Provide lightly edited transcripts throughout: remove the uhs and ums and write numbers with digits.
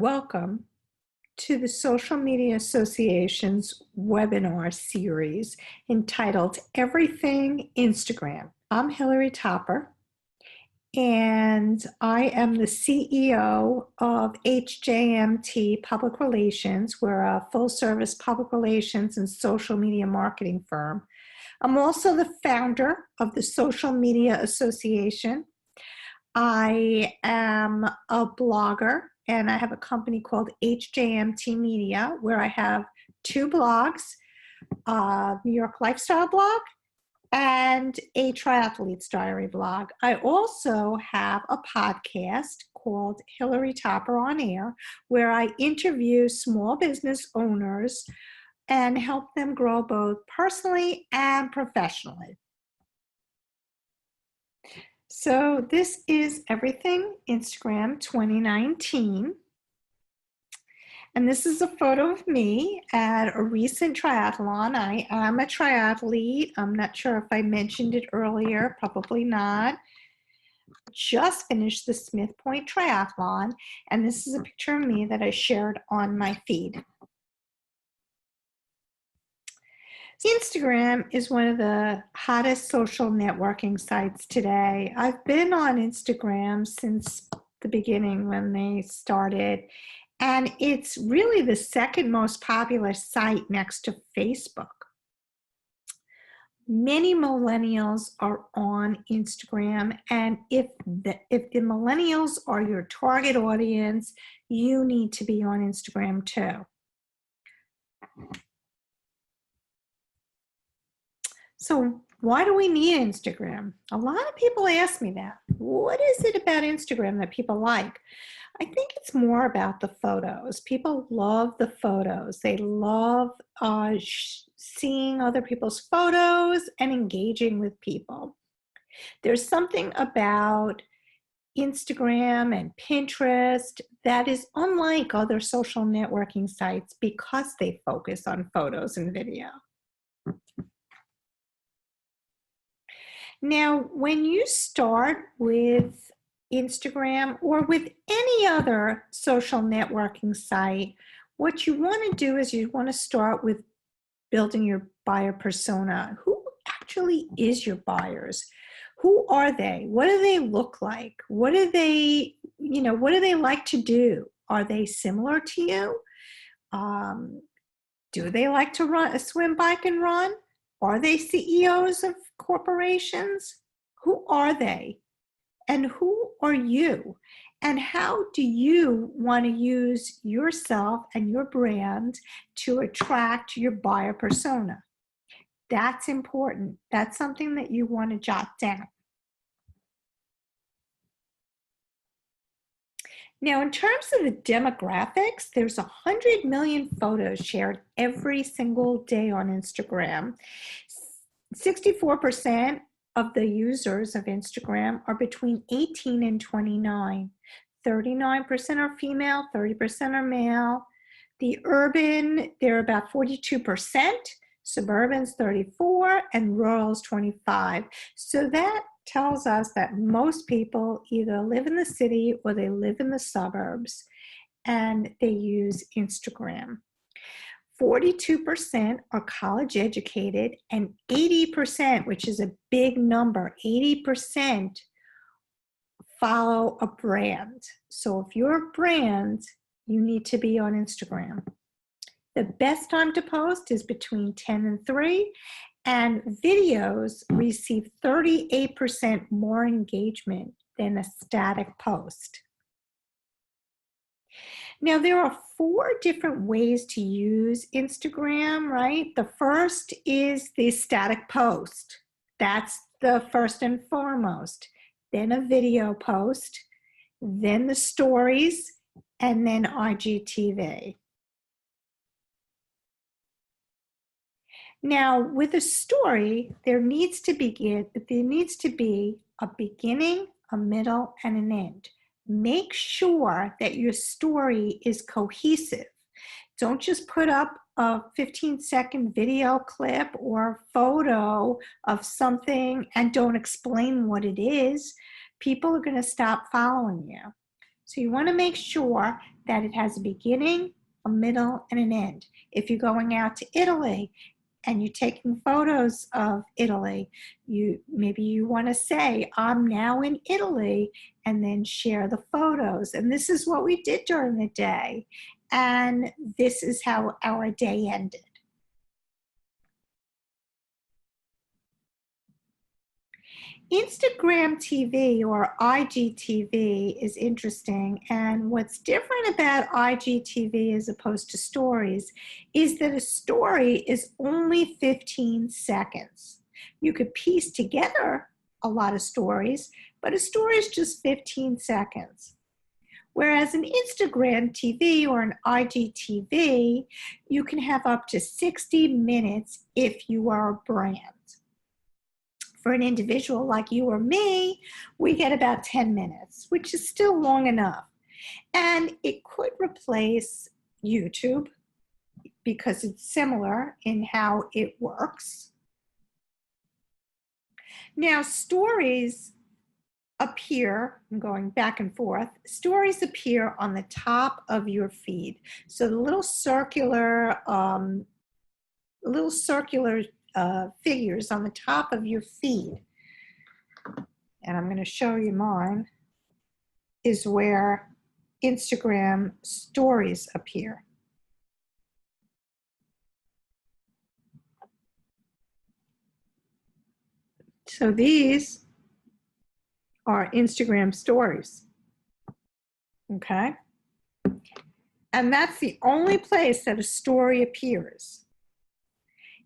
Welcome to the Social Media Association's webinar series entitled Everything Instagram. I'm Hillary Topper, and I am the CEO of HJMT Public Relations. We're a full-service public relations and social media marketing firm. I'm also the founder of the Social Media Association. I am a blogger, and I have a company called HJMT Media, where I have two blogs, New York Lifestyle blog and a Triathlete's Diary blog. I also have a podcast called Hillary Topper on Air, where I interview small business owners and help them grow both personally and professionally. So this is Everything Instagram 2019. And this is a photo of me at a recent triathlon. I am a triathlete. I'm not sure if I mentioned it earlier, probably not. Just finished the Smith Point Triathlon, and this is a picture of me that I shared on my feed. Instagram is one of the hottest social networking sites today. I've been on Instagram since the beginning when they started, and it's really the second most popular site next to Facebook. Many millennials are on Instagram, and if the millennials are your target audience, you need to be on Instagram too. So why do we need Instagram? A lot of people ask me that. What is it about Instagram that people like? I think it's more about the photos. People love the photos. They love seeing other people's photos and engaging with people. There's something about Instagram and Pinterest that is unlike other social networking sites because they focus on photos and video. Now, when you start with Instagram or with any other social networking site, what you want to do is you want to start with building your buyer persona. Who actually is your buyers? Who are they? What do they look like? What do they, what do they like to do? Are they similar to you? Do they like to swim, bike, and run? Are they CEOs of corporations? Who are they? And who are you? And how do you want to use yourself and your brand to attract your buyer persona? That's important. That's something that you want to jot down. Now, in terms of the demographics, there's 100 million photos shared every single day on Instagram. 64% of the users of Instagram are between 18 and 29. 39% are female, 30% are male. The urban, they're about 42%, suburban's 34%, and rural's 25%. So that tells us that most people either live in the city or they live in the suburbs, and they use Instagram. 42% are college educated, and 80%, which is a big number, 80% follow a brand. So if you're a brand, you need to be on Instagram. The best time to post is between 10 and 3, and videos receive 38% more engagement than a static post. Now, there are 4 different ways to use Instagram, right? The first is the static post. That's the first and foremost. Then a video post, then the stories, and then IGTV. Now, with a story, there needs to be a beginning, a middle, and an end. Make sure that your story is cohesive. Don't just put up a 15-second video clip or photo of something and don't explain what it is. People are going to stop following you. So you want to make sure that it has a beginning, a middle, and an end. If you're going out to Italy and you're taking photos of Italy, maybe you want to say, I'm now in Italy, and then share the photos. And this is what we did during the day. And this is how our day ended. Instagram TV or IGTV is interesting, and what's different about IGTV as opposed to stories is that a story is only 15 seconds. You could piece together a lot of stories, but a story is just 15 seconds. Whereas an Instagram TV or an IGTV, you can have up to 60 minutes if you are a brand. For an individual like you or me, we get about 10 minutes, which is still long enough. And it could replace YouTube because it's similar in how it works. Now, stories appear, I'm going back and forth, stories appear on the top of your feed. So the little circular figures on the top of your feed, and I'm going to show you mine, is where Instagram stories appear. So these are Instagram stories, okay? And that's the only place that a story appears.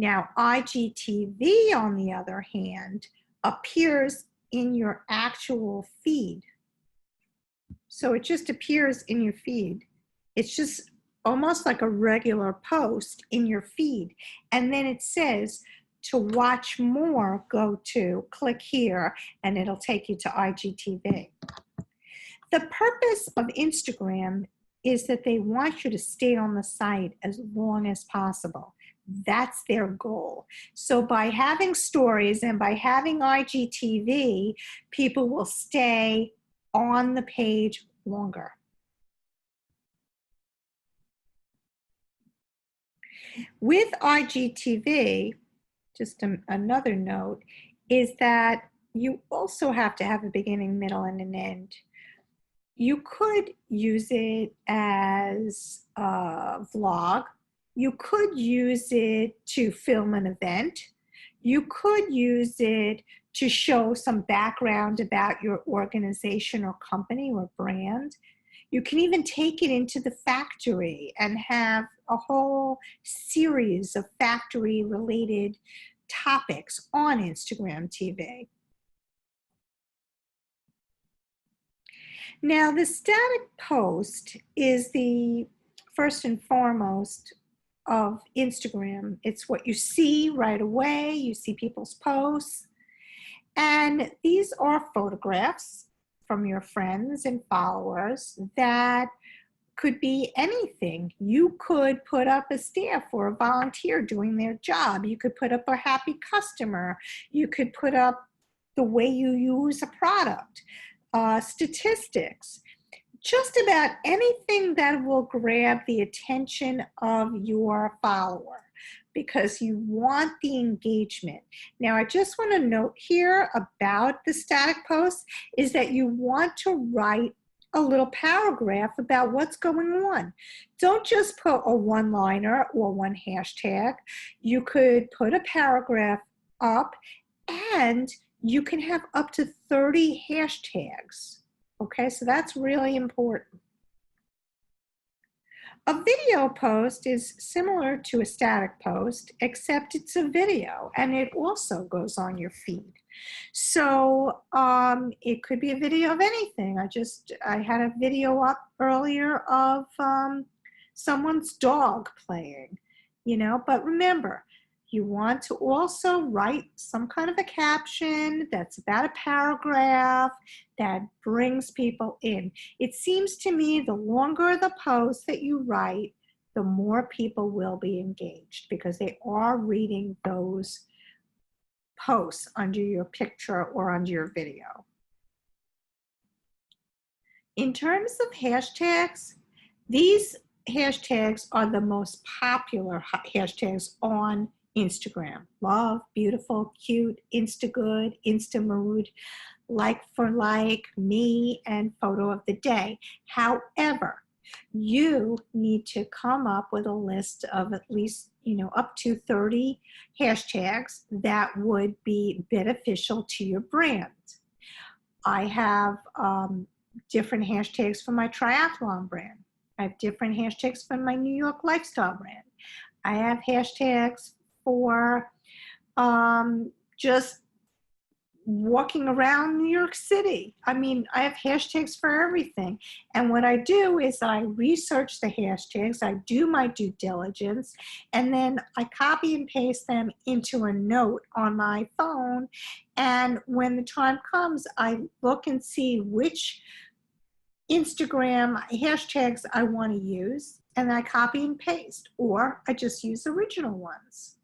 Now, IGTV, on the other hand, appears in your actual feed. So it just appears in your feed. It's just almost like a regular post in your feed. And then it says, to watch more, click here, and it'll take you to IGTV. The purpose of Instagram is that they want you to stay on the site as long as possible. That's their goal. So by having stories and by having IGTV, people will stay on the page longer. With IGTV, just another note, is that you also have to have a beginning, middle, and an end. You could use it as a vlog. You could use it to film an event. You could use it to show some background about your organization or company or brand. You can even take it into the factory and have a whole series of factory-related topics on Instagram TV. Now, the static post is the first and foremost of Instagram. It's what you see right away. You see people's posts. And these are photographs from your friends and followers that could be anything. You could put up a staff or a volunteer doing their job. You could put up a happy customer. You could put up the way you use a product, statistics, just about anything that will grab the attention of your follower, because you want the engagement. Now, I just want to note here about the static posts is that you want to write a little paragraph about what's going on. Don't just put a one-liner or one hashtag. You could put a paragraph up, and you can have up to 30 hashtags. Okay, so that's really important. A video post is similar to a static post, except it's a video, and it also goes on your feed. So it could be a video of anything. I had a video up earlier of someone's dog playing, but remember, you want to also write some kind of a caption that's about a paragraph that brings people in. It seems to me the longer the post that you write, the more people will be engaged because they are reading those posts under your picture or under your video. In terms of hashtags, these hashtags are the most popular hashtags on Instagram. Love, beautiful, cute, Instagood, Instamood, like for like, me, and photo of the day. However, you need to come up with a list of at least, up to 30 hashtags that would be beneficial to your brand. I have different hashtags for my triathlon brand. I have different hashtags for my New York lifestyle brand. I have hashtags for just walking around New York City. I mean, I have hashtags for everything. And what I do is I research the hashtags, I do my due diligence, and then I copy and paste them into a note on my phone. And when the time comes, I look and see which Instagram hashtags I want to use, and I copy and paste, or I just use original ones.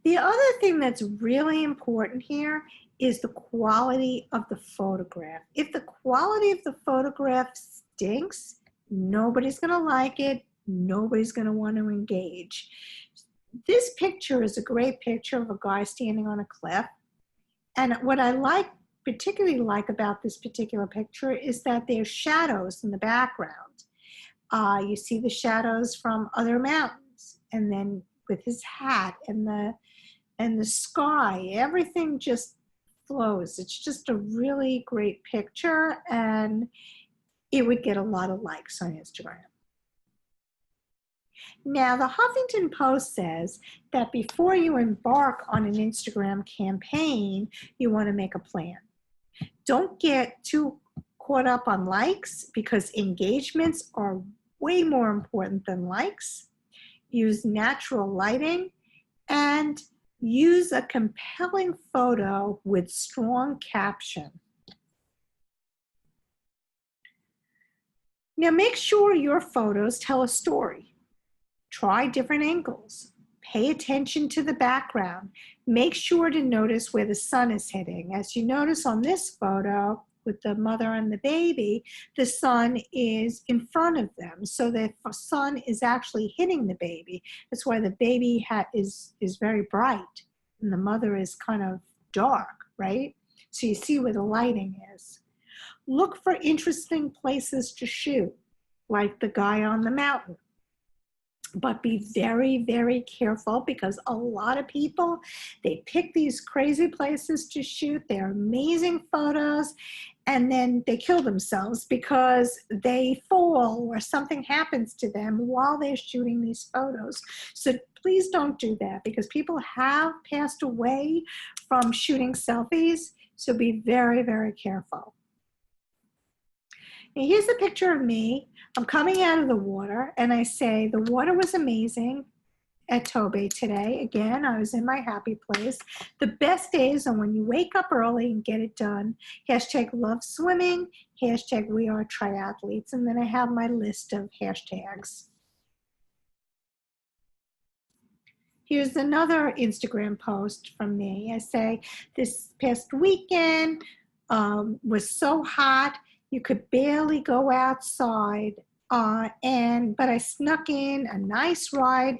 The other thing that's really important here is the quality of the photograph. If the quality of the photograph stinks, nobody's going to like it. Nobody's going to want to engage. This picture is a great picture of a guy standing on a cliff. And what I particularly like about this particular picture is that there's shadows in the background. You see the shadows from other mountains, and then with his hat and the sky, everything just flows. It's just a really great picture, and it would get a lot of likes on Instagram. Now, the Huffington Post says that before you embark on an Instagram campaign, you want to make a plan. Don't get too caught up on likes, because engagements are way more important than likes. Use natural lighting and use a compelling photo with strong caption. Now, make sure your photos tell a story. Try different angles. Pay attention to the background. Make sure to notice where the sun is hitting. As you notice on this photo with the mother and the baby, the sun is in front of them. So the sun is actually hitting the baby. That's why the baby is very bright and the mother is kind of dark, right? So you see where the lighting is. Look for interesting places to shoot, like the guy on the mountain. But be very, very careful, because a lot of people, they pick these crazy places to shoot. They're amazing photos, and then they kill themselves because they fall or something happens to them while they're shooting these photos. So please don't do that, because people have passed away from shooting selfies. So be very, very careful. Now, here's a picture of me. I'm coming out of the water, and I say, the water was amazing at Tobe today. Again, I was in my happy place. The best days are when you wake up early and get it done. Hashtag love swimming, hashtag we are triathletes, and then I have my list of hashtags. Here's another Instagram post from me. I say, this past weekend was so hot, you could barely go outside, but I snuck in a nice ride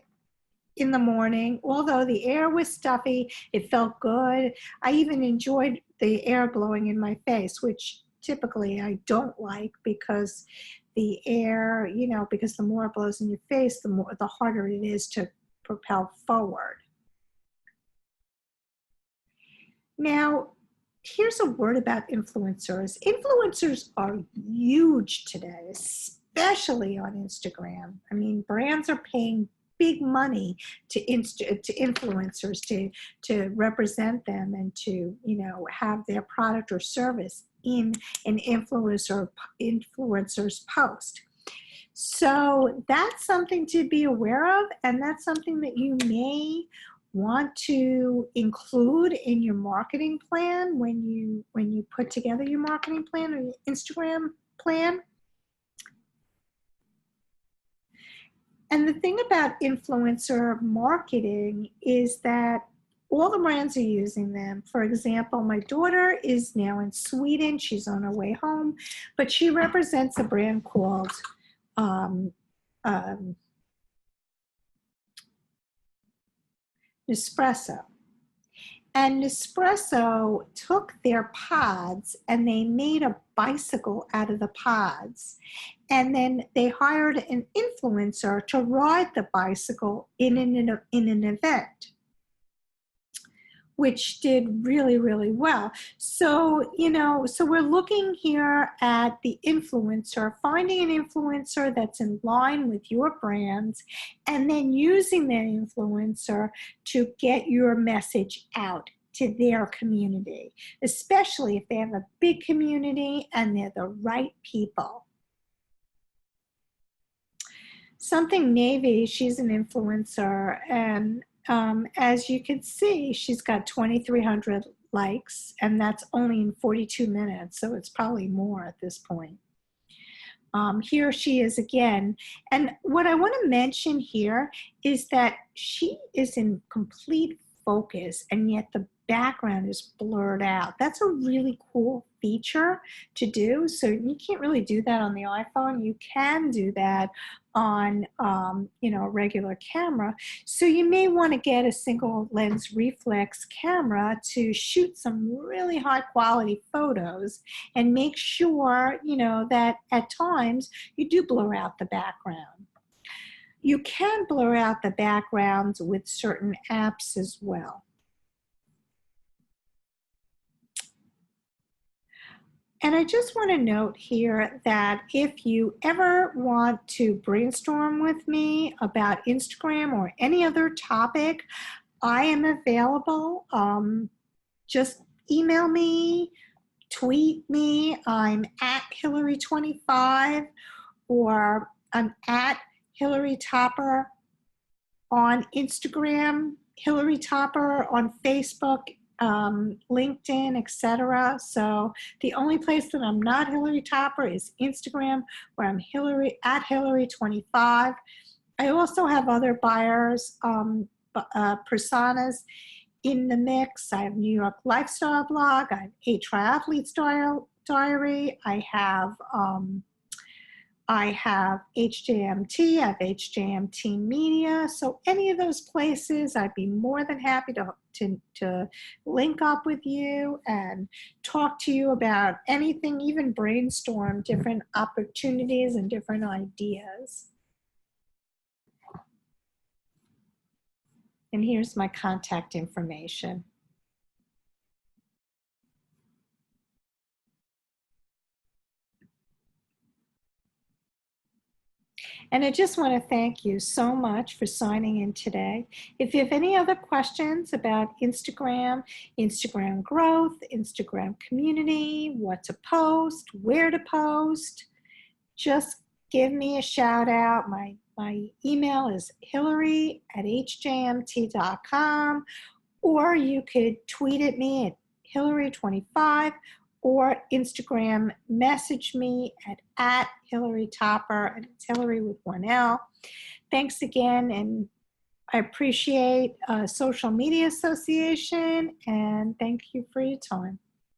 in the morning. Although the air was stuffy, it felt good. I even enjoyed the air blowing in my face, which typically I don't like, because the air, because the more it blows in your face, the harder it is to propel forward. Now, here's a word about influencers. Influencers are huge today, especially on Instagram. I mean, brands are paying big money to influencers to represent them and to have their product or service in an influencer's post. So that's something to be aware of, and that's something that you may want to include in your marketing plan when you put together your marketing plan or your Instagram plan. And the thing about influencer marketing is that all the brands are using them. For example, my daughter is now in Sweden. She's on her way home, but she represents a brand called Nespresso. And Nespresso took their pods and they made a bicycle out of the pods. And then they hired an influencer to ride the bicycle in an event, which did really, really well. So, so we're looking here at the influencer, finding an influencer that's in line with your brands, and then using that influencer to get your message out to their community, especially if they have a big community and they're the right people. Something Navy, she's an influencer, and as you can see, she's got 2,300 likes, and that's only in 42 minutes, so it's probably more at this point. Here she is again, and what I want to mention here is that she is in complete focus, and yet the background is blurred out. That's a really cool feature to do. So you can't really do that on the iPhone. You can do that on a regular camera. So you may want to get a single lens reflex camera to shoot some really high quality photos, and make sure that at times you do blur out the background. You can blur out the backgrounds with certain apps as well. And I just want to note here that if you ever want to brainstorm with me about Instagram or any other topic, I am available. Just email me, tweet me. I'm at Hillary25, or I'm at Hillary Topper on Instagram, Hillary Topper on Facebook, LinkedIn, etc. So the only place that I'm not Hillary Topper is Instagram, where I'm at Hillary25. I also have other buyers, personas in the mix. I have New York Lifestyle Blog, I have A Triathlete's Diary, I have HJMT, I have HJMT Media. So any of those places, I'd be more than happy to link up with you and talk to you about anything, even brainstorm different opportunities and different ideas. And here's my contact information. And I just want to thank you so much for signing in today. If you have any other questions about Instagram, Instagram growth, Instagram community, what to post, where to post, just give me a shout out. My email is hillary@hjmt.com, or you could tweet at me at Hillary25, or Instagram message me at Hillary Topper, and it's Hillary with one L. Thanks again, and I appreciate Social Media Association, and thank you for your time.